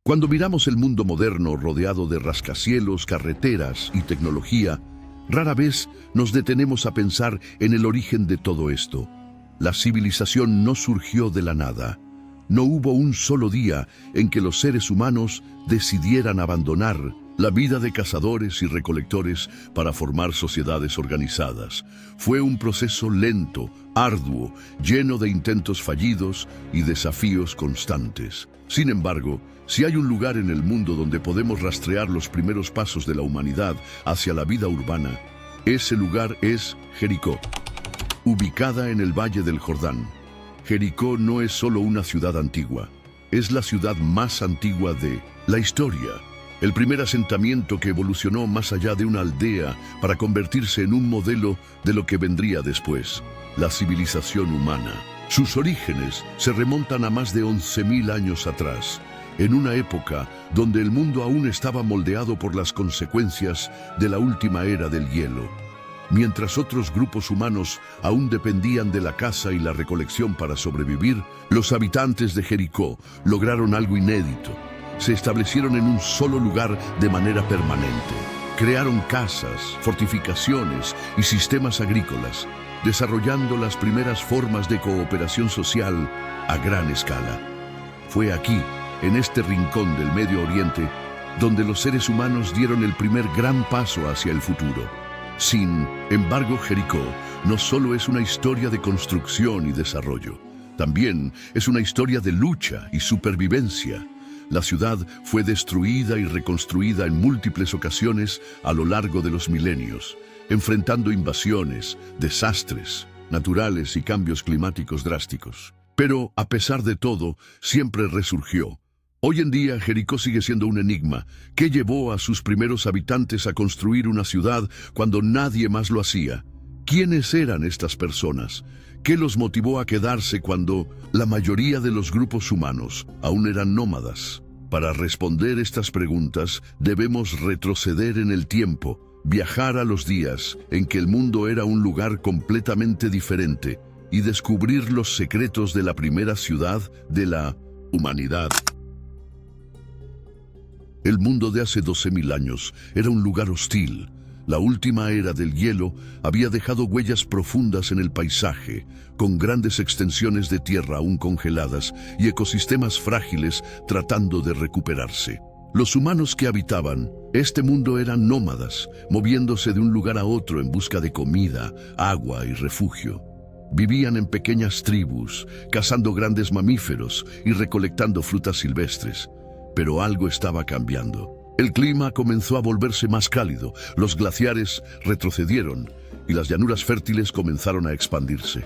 Cuando miramos el mundo moderno rodeado de rascacielos, carreteras y tecnología, rara vez nos detenemos a pensar en el origen de todo esto. La civilización no surgió de la nada. No hubo un solo día en que los seres humanos decidieran abandonar la vida de cazadores y recolectores para formar sociedades organizadas. Fue un proceso lento, arduo, lleno de intentos fallidos y desafíos constantes. Sin embargo, si hay un lugar en el mundo donde podemos rastrear los primeros pasos de la humanidad hacia la vida urbana, ese lugar es Jericó, ubicada en el Valle del Jordán. Jericó no es solo una ciudad antigua, es la ciudad más antigua de la historia. El primer asentamiento que evolucionó más allá de una aldea para convertirse en un modelo de lo que vendría después, la civilización humana. Sus orígenes se remontan a más de 11.000 años atrás, en una época donde el mundo aún estaba moldeado por las consecuencias de la última era del hielo. Mientras otros grupos humanos aún dependían de la caza y la recolección para sobrevivir, los habitantes de Jericó lograron algo inédito. Se establecieron en un solo lugar de manera permanente. Crearon casas, fortificaciones y sistemas agrícolas, desarrollando las primeras formas de cooperación social a gran escala. Fue aquí, en este rincón del Medio Oriente, donde los seres humanos dieron el primer gran paso hacia el futuro. Sin embargo, Jericó no solo es una historia de construcción y desarrollo, también es una historia de lucha y supervivencia. La ciudad fue destruida y reconstruida en múltiples ocasiones a lo largo de los milenios, enfrentando invasiones, desastres naturales y cambios climáticos drásticos. Pero, a pesar de todo, siempre resurgió. Hoy en día, Jericó sigue siendo un enigma. ¿Qué llevó a sus primeros habitantes a construir una ciudad cuando nadie más lo hacía? ¿Quiénes eran estas personas? ¿Qué los motivó a quedarse cuando la mayoría de los grupos humanos aún eran nómadas? Para responder estas preguntas, debemos retroceder en el tiempo, viajar a los días en que el mundo era un lugar completamente diferente y descubrir los secretos de la primera ciudad de la humanidad. El mundo de hace 12.000 años era un lugar hostil. La última era del hielo había dejado huellas profundas en el paisaje, con grandes extensiones de tierra aún congeladas y ecosistemas frágiles tratando de recuperarse. Los humanos que habitaban este mundo eran nómadas, moviéndose de un lugar a otro en busca de comida, agua y refugio. Vivían en pequeñas tribus, cazando grandes mamíferos y recolectando frutas silvestres. Pero algo estaba cambiando. El clima comenzó a volverse más cálido, los glaciares retrocedieron y las llanuras fértiles comenzaron a expandirse.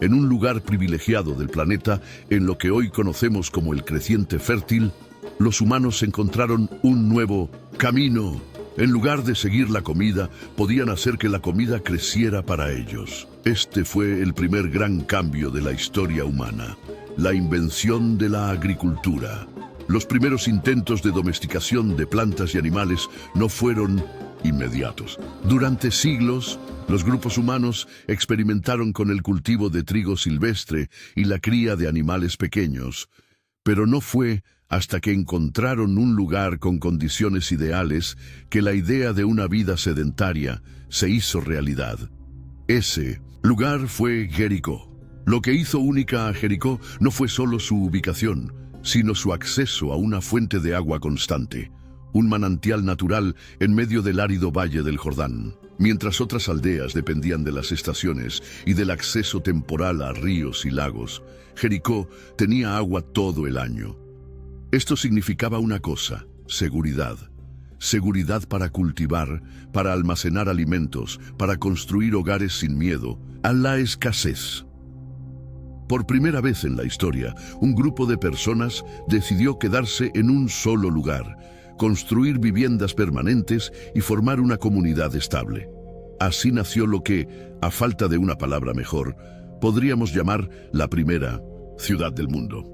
En un lugar privilegiado del planeta, en lo que hoy conocemos como el creciente fértil, los humanos encontraron un nuevo camino. En lugar de seguir la comida, podían hacer que la comida creciera para ellos. Este fue el primer gran cambio de la historia humana, la invención de la agricultura. Los primeros intentos de domesticación de plantas y animales no fueron inmediatos. Durante siglos, los grupos humanos experimentaron con el cultivo de trigo silvestre y la cría de animales pequeños, pero no fue hasta que encontraron un lugar con condiciones ideales que la idea de una vida sedentaria se hizo realidad. Ese lugar fue Jericó. Lo que hizo única a Jericó no fue solo su ubicación, sino su acceso a una fuente de agua constante, un manantial natural en medio del árido Valle del Jordán. Mientras otras aldeas dependían de las estaciones y del acceso temporal a ríos y lagos, Jericó tenía agua todo el año. Esto significaba una cosa: seguridad. Seguridad para cultivar, para almacenar alimentos, para construir hogares sin miedo a la escasez. Por primera vez en la historia, un grupo de personas decidió quedarse en un solo lugar, construir viviendas permanentes y formar una comunidad estable. Así nació lo que, a falta de una palabra mejor, podríamos llamar la primera ciudad del mundo.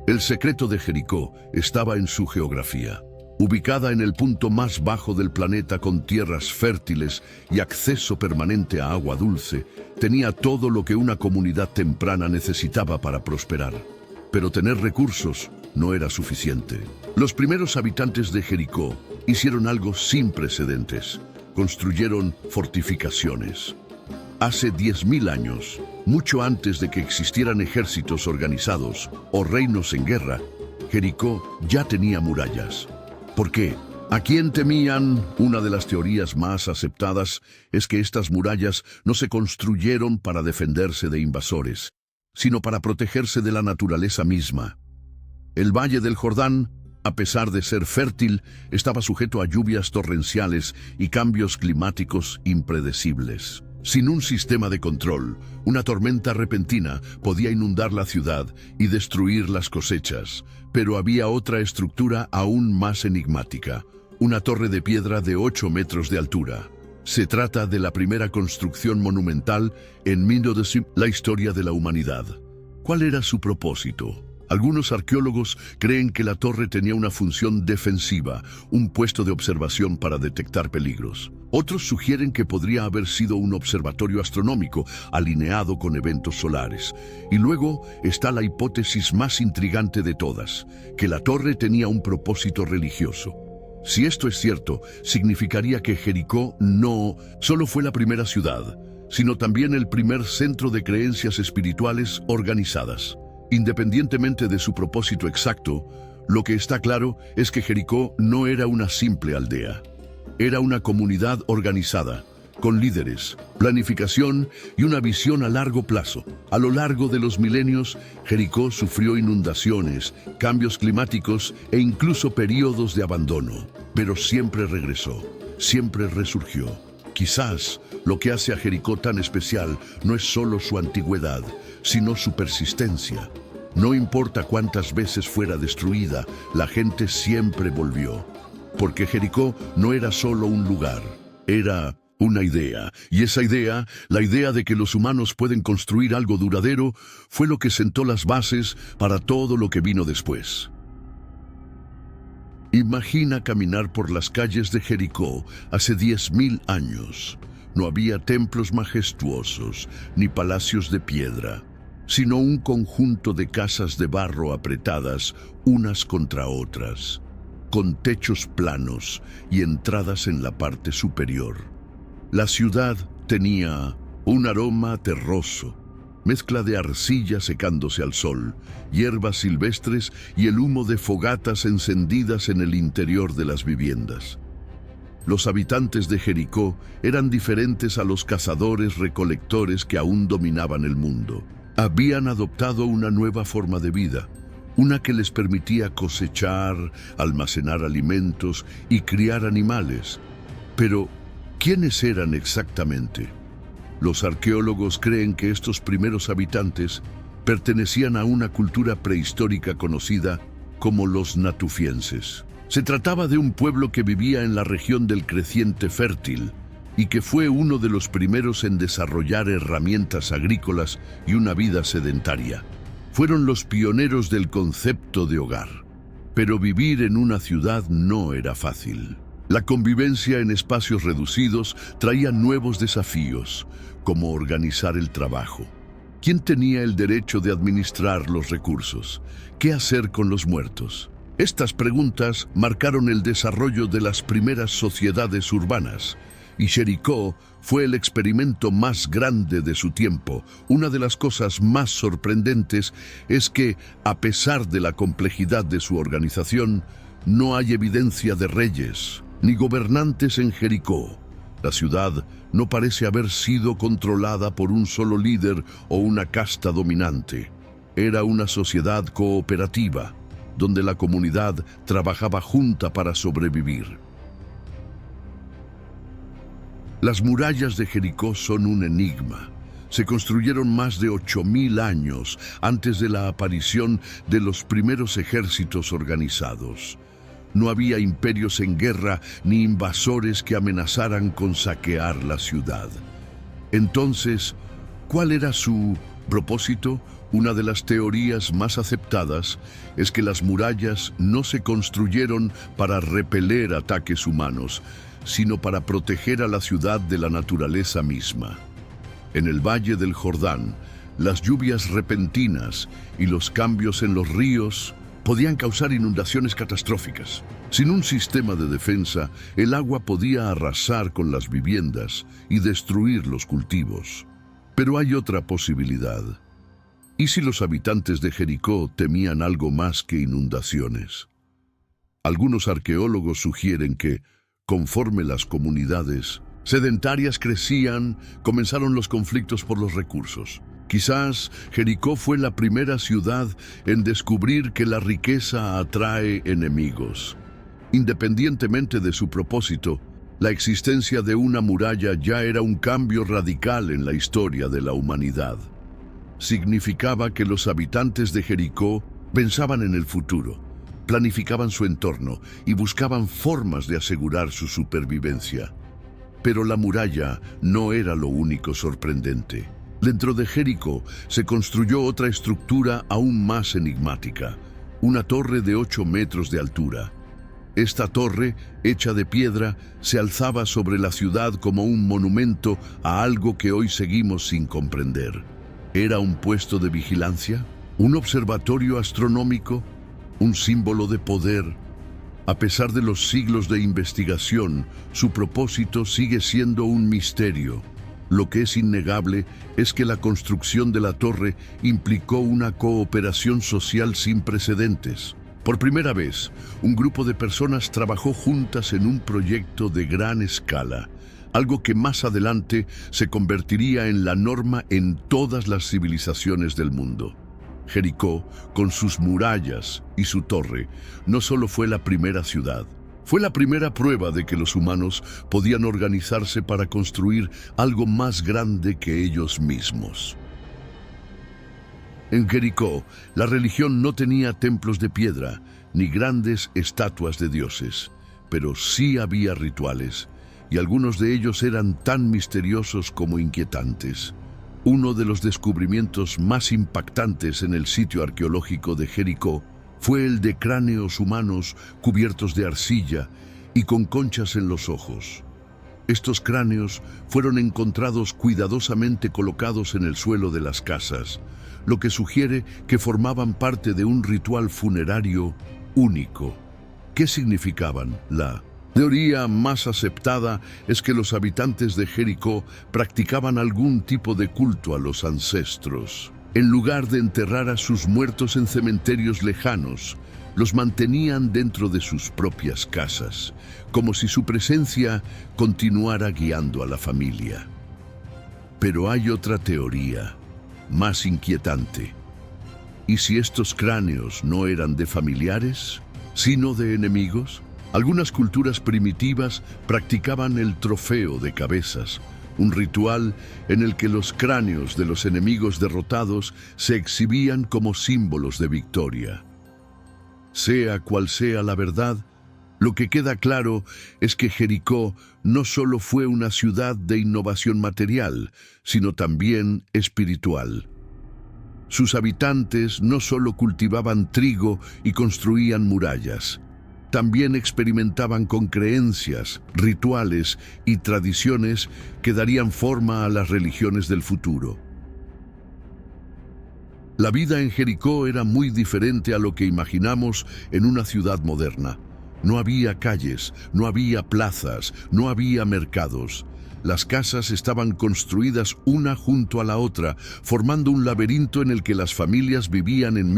El secreto de Jericó estaba en su geografía. Ubicada en el punto más bajo del planeta con tierras fértiles y acceso permanente a agua dulce, tenía todo lo que una comunidad temprana necesitaba para prosperar. Pero tener recursos no era suficiente. Los primeros habitantes de Jericó hicieron algo sin precedentes. Construyeron fortificaciones. Hace 10.000 años, mucho antes de que existieran ejércitos organizados o reinos en guerra, Jericó ya tenía murallas. ¿Por qué? ¿A quién temían? Una de las teorías más aceptadas es que estas murallas no se construyeron para defenderse de invasores, sino para protegerse de la naturaleza misma. El Valle del Jordán, a pesar de ser fértil, estaba sujeto a lluvias torrenciales y cambios climáticos impredecibles. Sin un sistema de control, una tormenta repentina podía inundar la ciudad y destruir las cosechas, pero había otra estructura aún más enigmática, una torre de piedra de 8 metros de altura. Se trata de la primera construcción monumental en la historia de la humanidad. ¿Cuál era su propósito? Algunos arqueólogos creen que la torre tenía una función defensiva, un puesto de observación para detectar peligros. Otros sugieren que podría haber sido un observatorio astronómico alineado con eventos solares. Y luego está la hipótesis más intrigante de todas, que la torre tenía un propósito religioso. Si esto es cierto, significaría que Jericó no solo fue la primera ciudad, sino también el primer centro de creencias espirituales organizadas. Independientemente de su propósito exacto, lo que está claro es que Jericó no era una simple aldea. Era una comunidad organizada, con líderes, planificación y una visión a largo plazo. A lo largo de los milenios, Jericó sufrió inundaciones, cambios climáticos e incluso periodos de abandono. Pero siempre regresó, siempre resurgió. Quizás lo que hace a Jericó tan especial no es solo su antigüedad, sino su persistencia. No importa cuántas veces fuera destruida, la gente siempre volvió. Porque Jericó no era solo un lugar, era una idea. Y esa idea, la idea de que los humanos pueden construir algo duradero, fue lo que sentó las bases para todo lo que vino después. Imagina caminar por las calles de Jericó hace 10.000 años. No había templos majestuosos, ni palacios de piedra, sino un conjunto de casas de barro apretadas unas contra otras, con techos planos y entradas en la parte superior. La ciudad tenía un aroma terroso, mezcla de arcilla secándose al sol, hierbas silvestres y el humo de fogatas encendidas en el interior de las viviendas. Los habitantes de Jericó eran diferentes a los cazadores-recolectores que aún dominaban el mundo. Habían adoptado una nueva forma de vida, una que les permitía cosechar, almacenar alimentos y criar animales. Pero, ¿quiénes eran exactamente? Los arqueólogos creen que estos primeros habitantes pertenecían a una cultura prehistórica conocida como los natufienses. Se trataba de un pueblo que vivía en la región del Creciente Fértil y que fue uno de los primeros en desarrollar herramientas agrícolas y una vida sedentaria. Fueron los pioneros del concepto de hogar. Pero vivir en una ciudad no era fácil. La convivencia en espacios reducidos traía nuevos desafíos, como organizar el trabajo. ¿Quién tenía el derecho de administrar los recursos? ¿Qué hacer con los muertos? Estas preguntas marcaron el desarrollo de las primeras sociedades urbanas, y Jericó fue el experimento más grande de su tiempo. Una de las cosas más sorprendentes es que, a pesar de la complejidad de su organización, no hay evidencia de reyes ni gobernantes en Jericó. La ciudad no parece haber sido controlada por un solo líder o una casta dominante. Era una sociedad cooperativa, donde la comunidad trabajaba junta para sobrevivir. Las murallas de Jericó son un enigma. Se construyeron más de 8.000 años antes de la aparición de los primeros ejércitos organizados. No había imperios en guerra ni invasores que amenazaran con saquear la ciudad. Entonces, ¿cuál era su propósito? Una de las teorías más aceptadas es que las murallas no se construyeron para repeler ataques humanos, sino para proteger a la ciudad de la naturaleza misma. En el Valle del Jordán, Las lluvias repentinas y los cambios en los ríos podían causar inundaciones catastróficas. Sin un sistema de defensa, el agua podía arrasar con las viviendas y destruir los cultivos. Pero hay otra posibilidad. ¿Y si los habitantes de Jericó temían algo más que inundaciones? Algunos arqueólogos sugieren que, conforme las comunidades sedentarias crecían, comenzaron los conflictos por los recursos. Quizás Jericó fue la primera ciudad en descubrir que la riqueza atrae enemigos. Independientemente de su propósito, la existencia de una muralla ya era un cambio radical en la historia de la humanidad. Significaba que los habitantes de Jericó pensaban en el futuro, planificaban su entorno y buscaban formas de asegurar su supervivencia. Pero la muralla no era lo único sorprendente. Dentro de Jericó se construyó otra estructura aún más enigmática, una torre de 8 metros de altura. Esta torre, hecha de piedra, se alzaba sobre la ciudad como un monumento a algo que hoy seguimos sin comprender. ¿Era un puesto de vigilancia? ¿Un observatorio astronómico? ¿Un símbolo de poder? A pesar de los siglos de investigación, su propósito sigue siendo un misterio. Lo que es innegable es que la construcción de la torre implicó una cooperación social sin precedentes. Por primera vez, un grupo de personas trabajó juntas en un proyecto de gran escala, algo que más adelante se convertiría en la norma en todas las civilizaciones del mundo. Jericó, con sus murallas y su torre, no solo fue la primera ciudad, fue la primera prueba de que los humanos podían organizarse para construir algo más grande que ellos mismos. En Jericó, la religión no tenía templos de piedra ni grandes estatuas de dioses, pero sí había rituales, y algunos de ellos eran tan misteriosos como inquietantes. Uno de los descubrimientos más impactantes en el sitio arqueológico de Jericó fue el de cráneos humanos cubiertos de arcilla y con conchas en los ojos. Estos cráneos fueron encontrados cuidadosamente colocados en el suelo de las casas, lo que sugiere que formaban parte de un ritual funerario único. ¿Qué significaban? La teoría más aceptada es que los habitantes de Jericó practicaban algún tipo de culto a los ancestros. En lugar de enterrar a sus muertos en cementerios lejanos, los mantenían dentro de sus propias casas, como si su presencia continuara guiando a la familia. Pero hay otra teoría, más inquietante. ¿Y si estos cráneos no eran de familiares, sino de enemigos? Algunas culturas primitivas practicaban el trofeo de cabezas, un ritual en el que los cráneos de los enemigos derrotados se exhibían como símbolos de victoria. Sea cual sea la verdad, lo que queda claro es que Jericó no solo fue una ciudad de innovación material, sino también espiritual. Sus habitantes no solo cultivaban trigo y construían murallas, también experimentaban con creencias, rituales y tradiciones que darían forma a las religiones del futuro. La vida en Jericó era muy diferente a lo que imaginamos en una ciudad moderna. No había calles, no había plazas, no había mercados. Las casas estaban construidas una junto a la otra, formando un laberinto en el que las familias vivían en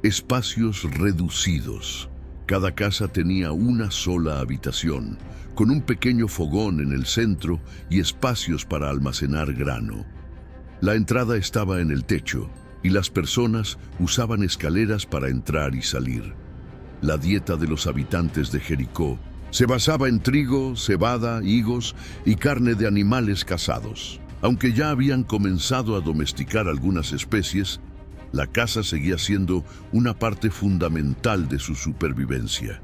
espacios reducidos. Cada casa tenía una sola habitación, con un pequeño fogón en el centro y espacios para almacenar grano. La entrada estaba en el techo, y las personas usaban escaleras para entrar y salir. La dieta de los habitantes de Jericó se basaba en trigo, cebada, higos y carne de animales cazados. Aunque ya habían comenzado a domesticar algunas especies, la caza seguía siendo una parte fundamental de su supervivencia.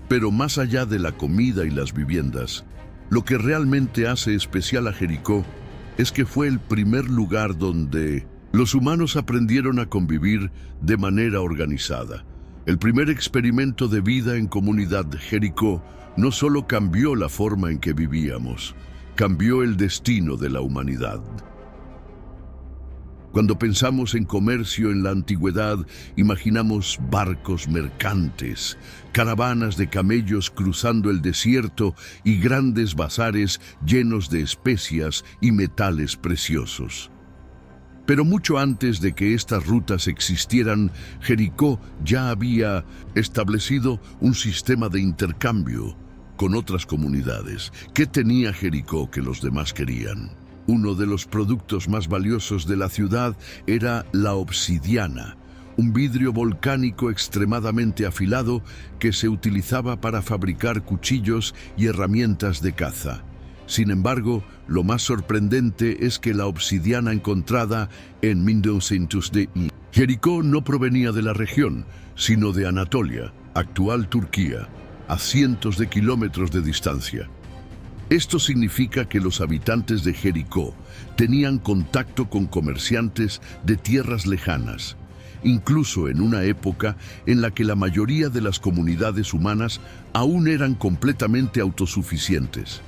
Pero más allá de la comida y las viviendas, lo que realmente hace especial a Jericó es que fue el primer lugar donde los humanos aprendieron a convivir de manera organizada. El primer experimento de vida en comunidad de Jericó no solo cambió la forma en que vivíamos, cambió el destino de la humanidad. Cuando pensamos en comercio en la antigüedad, imaginamos barcos mercantes, caravanas de camellos cruzando el desierto y grandes bazares llenos de especias y metales preciosos. Pero mucho antes de que estas rutas existieran, Jericó ya había establecido un sistema de intercambio con otras comunidades. ¿Qué tenía Jericó que los demás querían? Uno de los productos más valiosos de la ciudad era la obsidiana, un vidrio volcánico extremadamente afilado que se utilizaba para fabricar cuchillos y herramientas de caza. Sin embargo, lo más sorprendente es que la obsidiana encontrada en 1900 Jericó no provenía de la región, sino de Anatolia, actual Turquía, a cientos de kilómetros de distancia. Esto significa que los habitantes de Jericó tenían contacto con comerciantes de tierras lejanas, incluso en una época en la que la mayoría de las comunidades humanas aún eran completamente autosuficientes.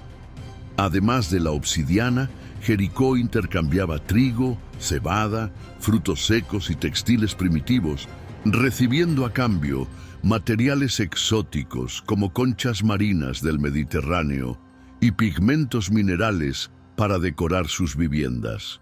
Además de la obsidiana, Jericó intercambiaba trigo, cebada, frutos secos y textiles primitivos, recibiendo a cambio materiales exóticos como conchas marinas del Mediterráneo y pigmentos minerales para decorar sus viviendas.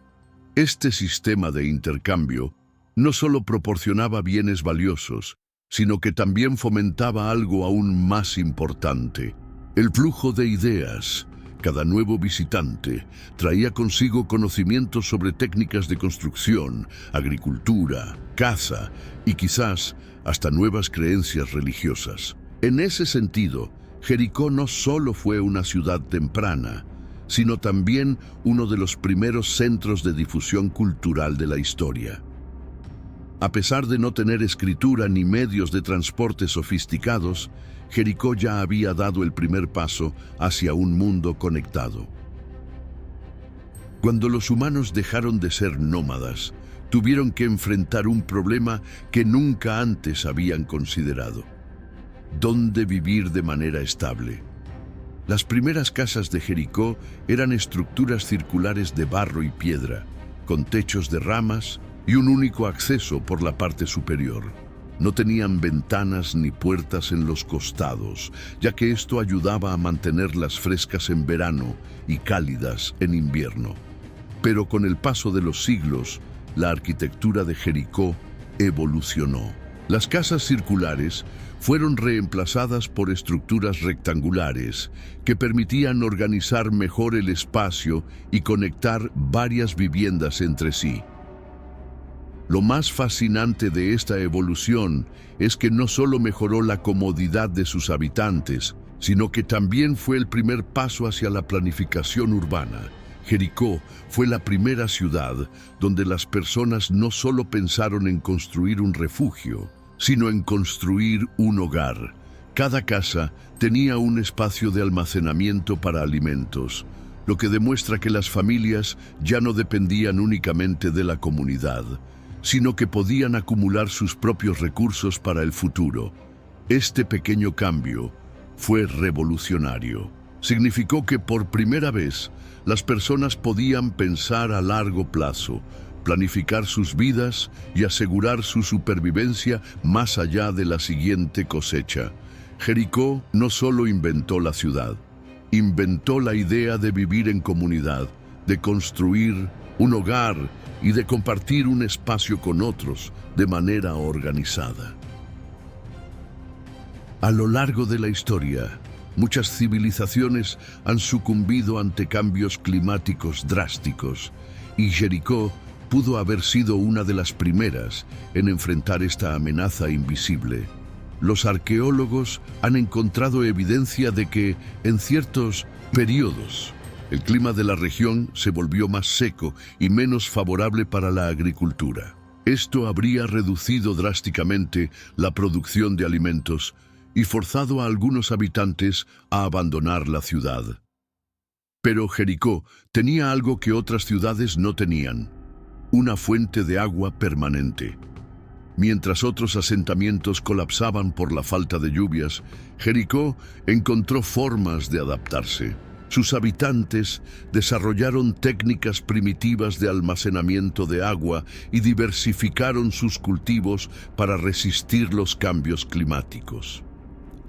Este sistema de intercambio no solo proporcionaba bienes valiosos, sino que también fomentaba algo aún más importante: el flujo de ideas. Cada nuevo visitante traía consigo conocimientos sobre técnicas de construcción, agricultura, caza y quizás hasta nuevas creencias religiosas. En ese sentido, Jericó no solo fue una ciudad temprana, sino también uno de los primeros centros de difusión cultural de la historia. A pesar de no tener escritura ni medios de transporte sofisticados, Jericó ya había dado el primer paso hacia un mundo conectado. Cuando los humanos dejaron de ser nómadas, tuvieron que enfrentar un problema que nunca antes habían considerado: ¿dónde vivir de manera estable? Las primeras casas de Jericó eran estructuras circulares de barro y piedra, con techos de ramas y un único acceso por la parte superior. No tenían ventanas ni puertas en los costados, ya que esto ayudaba a mantenerlas frescas en verano y cálidas en invierno. Pero con el paso de los siglos, la arquitectura de Jericó evolucionó. Las casas circulares fueron reemplazadas por estructuras rectangulares que permitían organizar mejor el espacio y conectar varias viviendas entre sí. Lo más fascinante de esta evolución es que no solo mejoró la comodidad de sus habitantes, sino que también fue el primer paso hacia la planificación urbana. Jericó fue la primera ciudad donde las personas no solo pensaron en construir un refugio, sino en construir un hogar. Cada casa tenía un espacio de almacenamiento para alimentos, lo que demuestra que las familias ya no dependían únicamente de la comunidad, sino que podían acumular sus propios recursos para el futuro. Este pequeño cambio fue revolucionario. Significó que por primera vez las personas podían pensar a largo plazo, planificar sus vidas y asegurar su supervivencia más allá de la siguiente cosecha. Jericó no solo inventó la ciudad, inventó la idea de vivir en comunidad, de construir un hogar y de compartir un espacio con otros de manera organizada. A lo largo de la historia, muchas civilizaciones han sucumbido ante cambios climáticos drásticos, y Jericó pudo haber sido una de las primeras en enfrentar esta amenaza invisible. Los arqueólogos han encontrado evidencia de que, en ciertos periodos, el clima de la región se volvió más seco y menos favorable para la agricultura. Esto habría reducido drásticamente la producción de alimentos y forzado a algunos habitantes a abandonar la ciudad. Pero Jericó tenía algo que otras ciudades no tenían: una fuente de agua permanente. Mientras otros asentamientos colapsaban por la falta de lluvias, Jericó encontró formas de adaptarse. Sus habitantes desarrollaron técnicas primitivas de almacenamiento de agua y diversificaron sus cultivos para resistir los cambios climáticos.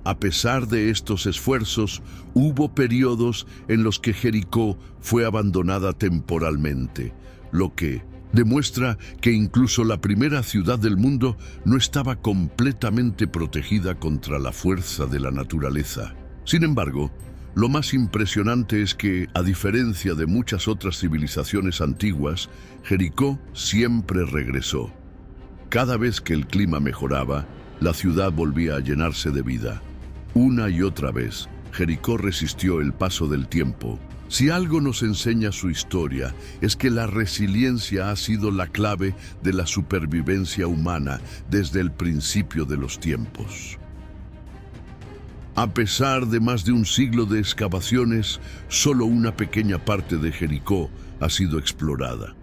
A pesar de estos esfuerzos, hubo periodos en los que Jericó fue abandonada temporalmente, lo que demuestra que incluso la primera ciudad del mundo no estaba completamente protegida contra la fuerza de la naturaleza. Sin embargo, lo más impresionante es que, a diferencia de muchas otras civilizaciones antiguas, Jericó siempre regresó. Cada vez que el clima mejoraba, la ciudad volvía a llenarse de vida. Una y otra vez, Jericó resistió el paso del tiempo. Si algo nos enseña su historia, es que la resiliencia ha sido la clave de la supervivencia humana desde el principio de los tiempos. A pesar de más de un siglo de excavaciones, solo una pequeña parte de Jericó ha sido explorada.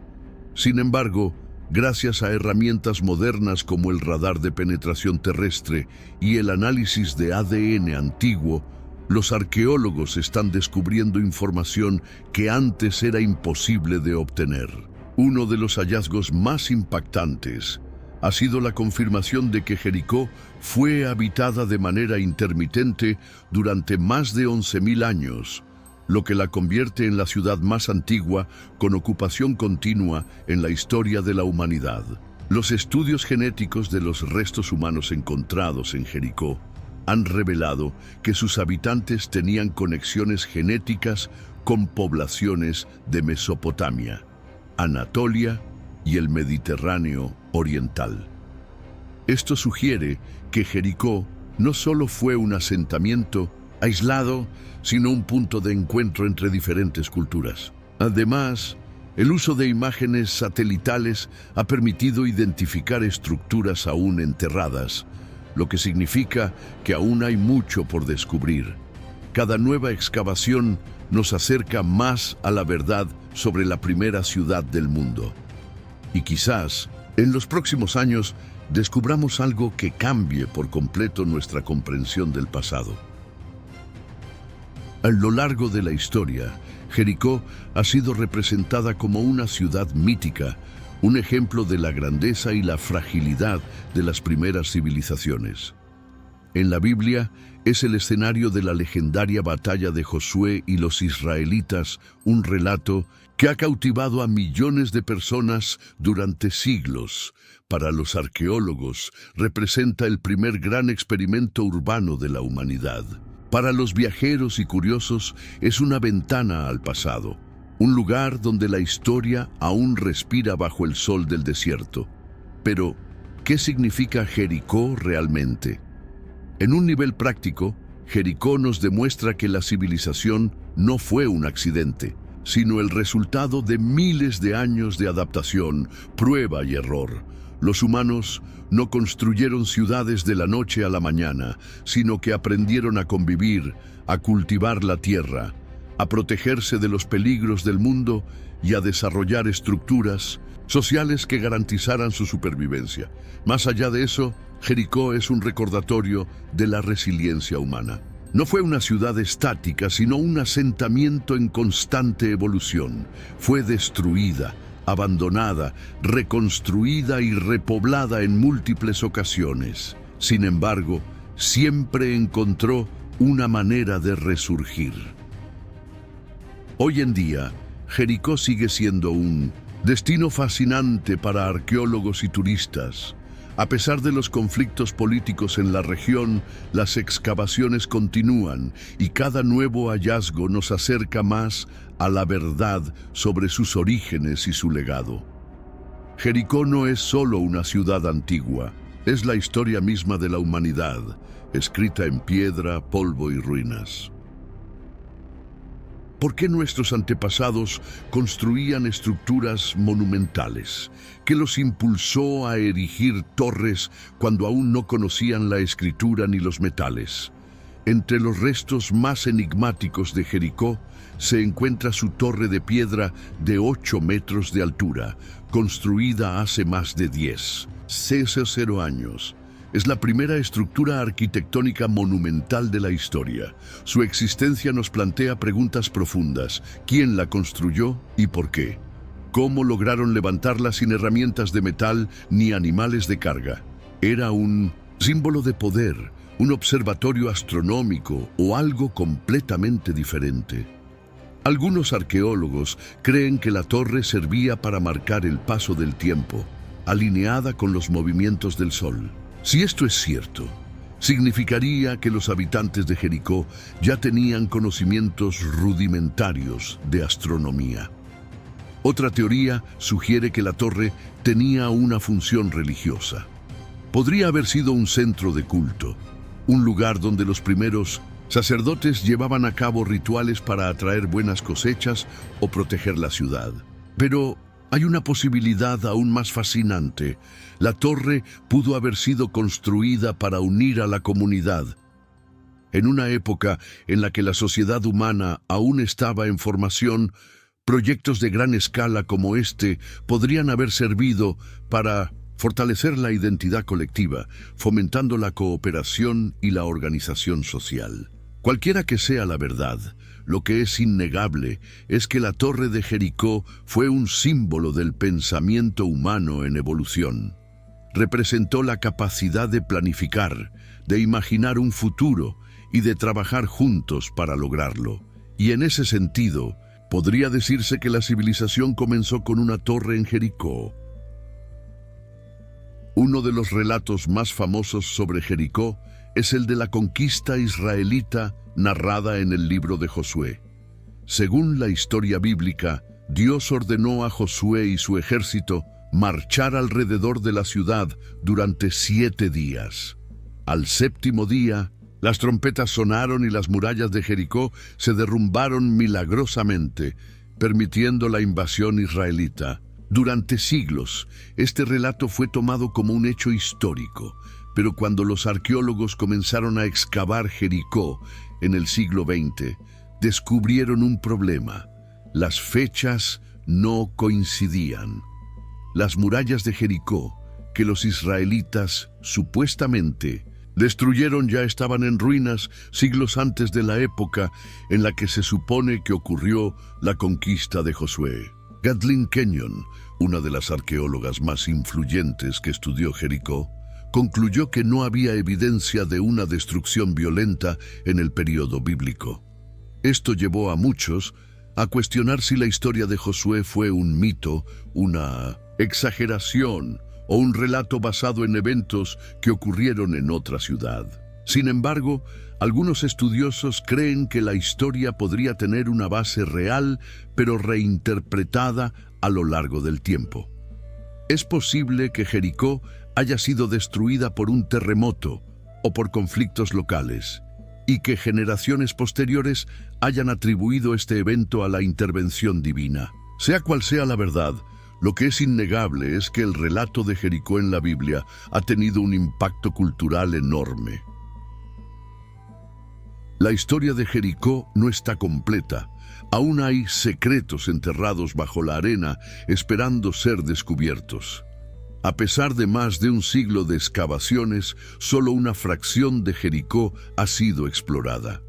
Sin embargo, gracias a herramientas modernas como el radar de penetración terrestre y el análisis de ADN antiguo, los arqueólogos están descubriendo información que antes era imposible de obtener. Uno de los hallazgos más impactantes ha sido la confirmación de que Jericó fue habitada de manera intermitente durante más de 11.000 años, lo que la convierte en la ciudad más antigua con ocupación continua en la historia de la humanidad. Los estudios genéticos de los restos humanos encontrados en Jericó han revelado que sus habitantes tenían conexiones genéticas con poblaciones de Mesopotamia, Anatolia y el Mediterráneo oriental. Esto sugiere que Jericó no solo fue un asentamiento aislado, sino un punto de encuentro entre diferentes culturas. Además, el uso de imágenes satelitales ha permitido identificar estructuras aún enterradas, lo que significa que aún hay mucho por descubrir. Cada nueva excavación nos acerca más a la verdad sobre la primera ciudad del mundo. Y quizás, en los próximos años, descubramos algo que cambie por completo nuestra comprensión del pasado. A lo largo de la historia, Jericó ha sido representada como una ciudad mítica, un ejemplo de la grandeza y la fragilidad de las primeras civilizaciones. En la Biblia es el escenario de la legendaria batalla de Josué y los israelitas, un relato que ha cautivado a millones de personas durante siglos. Para los arqueólogos, representa el primer gran experimento urbano de la humanidad. Para los viajeros y curiosos, es una ventana al pasado, un lugar donde la historia aún respira bajo el sol del desierto. Pero, ¿qué significa Jericó realmente? En un nivel práctico, Jericó nos demuestra que la civilización no fue un accidente, sino el resultado de miles de años de adaptación, prueba y error. Los humanos no construyeron ciudades de la noche a la mañana, sino que aprendieron a convivir, a cultivar la tierra, a protegerse de los peligros del mundo y a desarrollar estructuras sociales que garantizaran su supervivencia. Más allá de eso, Jericó es un recordatorio de la resiliencia humana. No fue una ciudad estática, sino un asentamiento en constante evolución. Fue destruida, abandonada, reconstruida y repoblada en múltiples ocasiones. Sin embargo, siempre encontró una manera de resurgir. Hoy en día, Jericó sigue siendo un destino fascinante para arqueólogos y turistas. A pesar de los conflictos políticos en la región, las excavaciones continúan y cada nuevo hallazgo nos acerca más a la verdad sobre sus orígenes y su legado. Jericó no es solo una ciudad antigua, es la historia misma de la humanidad, escrita en piedra, polvo y ruinas. ¿Por qué nuestros antepasados construían estructuras monumentales? ¿Qué los impulsó a erigir torres cuando aún no conocían la escritura ni los metales? Entre los restos más enigmáticos de Jericó se encuentra su torre de piedra de 8 metros de altura, construida hace más de 10 años. es la primera estructura arquitectónica monumental de la historia. Su existencia nos plantea preguntas profundas. ¿Quién la construyó y por qué? ¿Cómo lograron levantarla sin herramientas de metal ni animales de carga? ¿Era un símbolo de poder, un observatorio astronómico o algo completamente diferente? Algunos arqueólogos creen que la torre servía para marcar el paso del tiempo, alineada con los movimientos del sol. Si esto es cierto, significaría que los habitantes de Jericó ya tenían conocimientos rudimentarios de astronomía. Otra teoría sugiere que la torre tenía una función religiosa. Podría haber sido un centro de culto, un lugar donde los primeros sacerdotes llevaban a cabo rituales para atraer buenas cosechas o proteger la ciudad. Pero hay una posibilidad aún más fascinante. La torre pudo haber sido construida para unir a la comunidad. En una época en la que la sociedad humana aún estaba en formación, proyectos de gran escala como este podrían haber servido para fortalecer la identidad colectiva, fomentando la cooperación y la organización social. Cualquiera que sea la verdad, lo que es innegable es que la Torre de Jericó fue un símbolo del pensamiento humano en evolución. Representó la capacidad de planificar, de imaginar un futuro y de trabajar juntos para lograrlo. Y en ese sentido, podría decirse que la civilización comenzó con una torre en Jericó. Uno de los relatos más famosos sobre Jericó es el de la conquista israelita narrada en el libro de Josué. Según la historia bíblica, Dios ordenó a Josué y su ejército marchar alrededor de la ciudad durante 7 días. Al 7º día, las trompetas sonaron y las murallas de Jericó se derrumbaron milagrosamente, permitiendo la invasión israelita. Durante siglos, este relato fue tomado como un hecho histórico, pero cuando los arqueólogos comenzaron a excavar Jericó en el siglo XX, descubrieron un problema. Las fechas no coincidían. Las murallas de Jericó, que los israelitas supuestamente destruyeron, ya estaban en ruinas siglos antes de la época en la que se supone que ocurrió la conquista de Josué. Kathleen Kenyon, una de las arqueólogas más influyentes que estudió Jericó, concluyó que no había evidencia de una destrucción violenta en el período bíblico. Esto llevó a muchos a cuestionar si la historia de Josué fue un mito, una exageración o un relato basado en eventos que ocurrieron en otra ciudad. Sin embargo, algunos estudiosos creen que la historia podría tener una base real, pero reinterpretada a lo largo del tiempo. Es posible que Jericó haya sido destruida por un terremoto o por conflictos locales, y que generaciones posteriores hayan atribuido este evento a la intervención divina. Sea cual sea la verdad, lo que es innegable es que el relato de Jericó en la Biblia ha tenido un impacto cultural enorme. La historia de Jericó no está completa. Aún hay secretos enterrados bajo la arena esperando ser descubiertos. A pesar de más de un siglo de excavaciones, solo una fracción de Jericó ha sido explorada.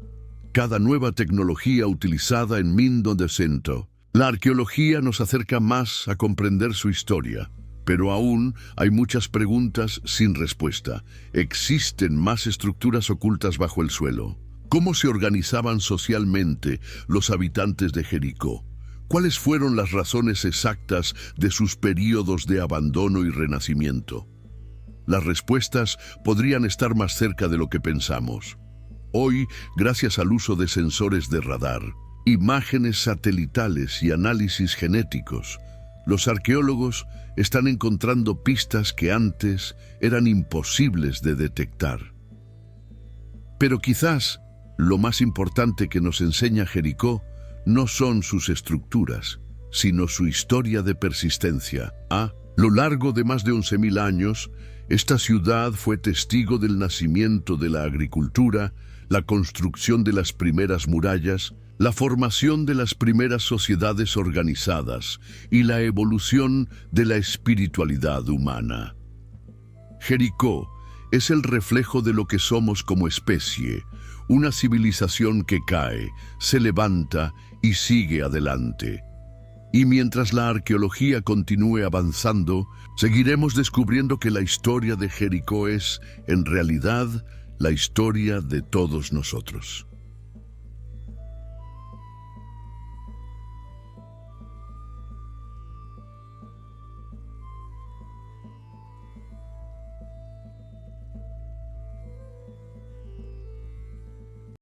Cada nueva tecnología utilizada en Desento, la arqueología nos acerca más a comprender su historia. Pero aún hay muchas preguntas sin respuesta. ¿Existen más estructuras ocultas bajo el suelo? ¿Cómo se organizaban socialmente los habitantes de Jericó? ¿Cuáles fueron las razones exactas de sus períodos de abandono y renacimiento? Las respuestas podrían estar más cerca de lo que pensamos. Hoy, gracias al uso de sensores de radar, imágenes satelitales y análisis genéticos, los arqueólogos están encontrando pistas que antes eran imposibles de detectar. Pero quizás lo más importante que nos enseña Jericó no son sus estructuras, sino su historia de persistencia. A lo largo de más de 11.000 años, esta ciudad fue testigo del nacimiento de la agricultura, la construcción de las primeras murallas, la formación de las primeras sociedades organizadas y la evolución de la espiritualidad humana. Jericó es el reflejo de lo que somos como especie, una civilización que cae, se levanta y sigue adelante. Y mientras la arqueología continúe avanzando, seguiremos descubriendo que la historia de Jericó es, en realidad, la historia de todos nosotros.